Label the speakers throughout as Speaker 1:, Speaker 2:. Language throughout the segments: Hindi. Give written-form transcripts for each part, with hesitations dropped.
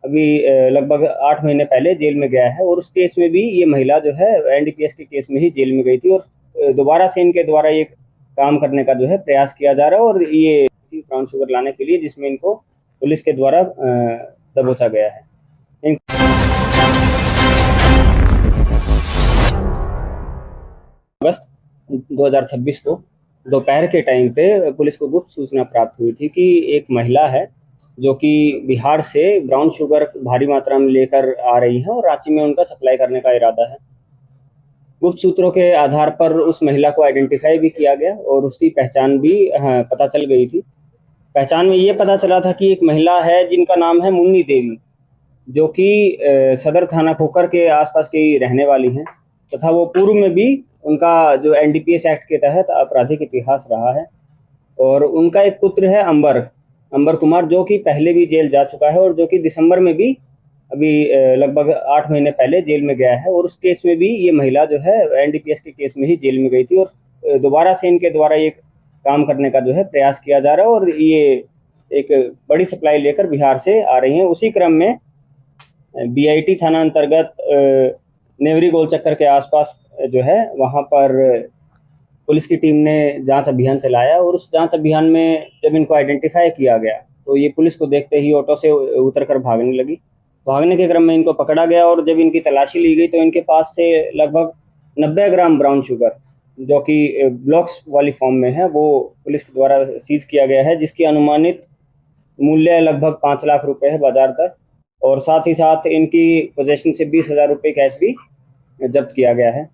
Speaker 1: अभी लगभग 8 महीने पहले जेल में गया है और उस केस में भी ये महिला जो है एनडीपीएस के केस में ही जेल में गई थी और दोबारा से इनके द्वारा ये काम करने का जो है प्रयास किया जा रहा है और ये ब्राउन शुगर लाने के लिए जिसमें इनको पुलिस के द्वारा दबोचा गया है। अगस्त 2026 को दोपहर के टाइम पे पुलिस को गुप्त सूचना प्राप्त हुई थी कि एक महिला है जो कि बिहार से ब्राउन शुगर भारी मात्रा में लेकर आ रही है और रांची में उनका सप्लाई करने का इरादा है। गुप्त सूत्रों के आधार पर उस महिला को आइडेंटिफाई भी किया गया और उसकी पहचान भी पता चल गई थी। पहचान में ये पता चला था कि एक महिला है जिनका नाम है मुन्नी देवी, जो कि सदर थाना खोखर के आसपास की रहने वाली हैं तथा वो पूर्व में भी उनका जो एनडीपीएस एक्ट के तहत आपराधिक इतिहास रहा है। और उनका एक पुत्र है अंबर कुमार, जो कि पहले भी जेल जा चुका है और जो कि दिसंबर में भी अभी लगभग 8 महीने पहले जेल में गया है और उस केस में भी ये महिला जो है एनडीपीएस के केस में ही जेल में गई थी और दोबारा से इनके द्वारा ये काम करने का जो है प्रयास किया जा रहा है और ये एक बड़ी सप्लाई लेकर बिहार से आ रही हैं। उसी क्रम में बीआईटी थाना अंतर्गत नेवरी गोल चक्कर के आसपास जो है वहाँ पर पुलिस की टीम ने जांच अभियान चलाया और उस जांच अभियान में जब इनको आइडेंटिफाई किया गया तो ये पुलिस को देखते ही ऑटो से उतरकर भागने लगी। भागने के क्रम में इनको पकड़ा गया और जब इनकी तलाशी ली गई तो इनके पास से लगभग 90 ग्राम ब्राउन शुगर, जो कि ब्लॉक्स वाली फॉर्म में है, वो पुलिस के द्वारा सीज किया गया है, जिसकी अनुमानित मूल्य लगभग 5 लाख रुपए है बाजार दर। और साथ ही साथ इनकी पोजेशन से 20,000 रुपये कैश भी जब्त किया गया है।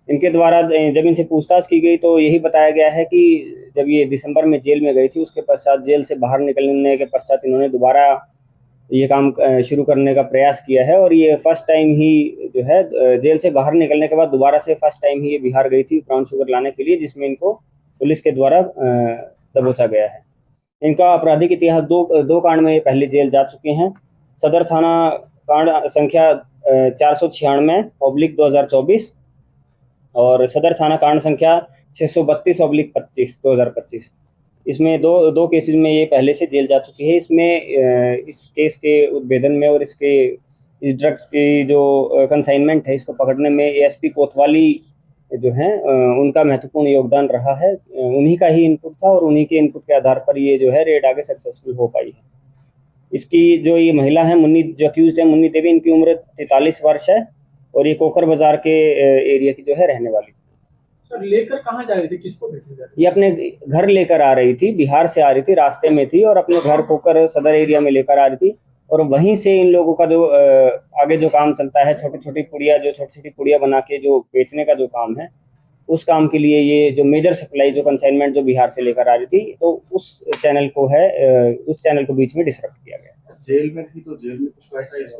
Speaker 1: इनके द्वारा जब इनसे पूछताछ की गई तो यही बताया गया है कि जब ये दिसंबर में जेल में गई थी उसके पश्चात जेल से बाहर निकलने के पश्चात इन्होंने दोबारा ये काम शुरू करने का प्रयास किया है और ये फर्स्ट टाइम ही जो है जेल से बाहर निकलने के बाद दोबारा से फर्स्ट टाइम ही ये बिहार गई थी ब्राउन शुगर लाने के लिए, जिसमें इनको पुलिस के द्वारा दबोचा गया है। इनका आपराधिक इतिहास दो कांड में ये पहले जेल जा चुके हैं। सदर थाना कांड संख्या 496/2024 और सदर थाना कांड संख्या 632/25 2025। इसमें दो केसेस में ये पहले से जेल जा चुकी है। इसमें इस केस के उद्भेदन में और इस ड्रग्स की जो कंसाइनमेंट है इसको पकड़ने में एएसपी कोतवाली जो हैं उनका महत्वपूर्ण योगदान रहा है। उन्हीं का ही इनपुट था और उन्हीं के इनपुट के आधार पर ये जो है रेड आगे सक्सेसफुल हो पाई है। इसकी जो ये महिला है जो अक्यूज्ड है मुन्नी देवी, इनकी उम्र 43 वर्ष है और ये कोकर बाजार के एरिया की जो है रहने वाली।
Speaker 2: सर लेकर कहाँ जा रही थी, किसको भेजने जा रही थी?
Speaker 1: ये अपने घर लेकर आ रही थी, बिहार से आ रही थी, रास्ते में थी और अपने घर कोकर सदर एरिया में लेकर आ रही थी और वहीं से इन लोगों का जो आगे जो काम चलता है, छोटी छोटी पुड़िया बना के जो बेचने का जो काम है, उस काम के लिए ये जो मेजर सप्लाई जो कंसाइनमेंट जो बिहार से लेकर आ रही थी, तो उस चैनल को बीच में डिसरप्ट किया गया।
Speaker 2: जेल में थी तो जेल में कुछ वैसा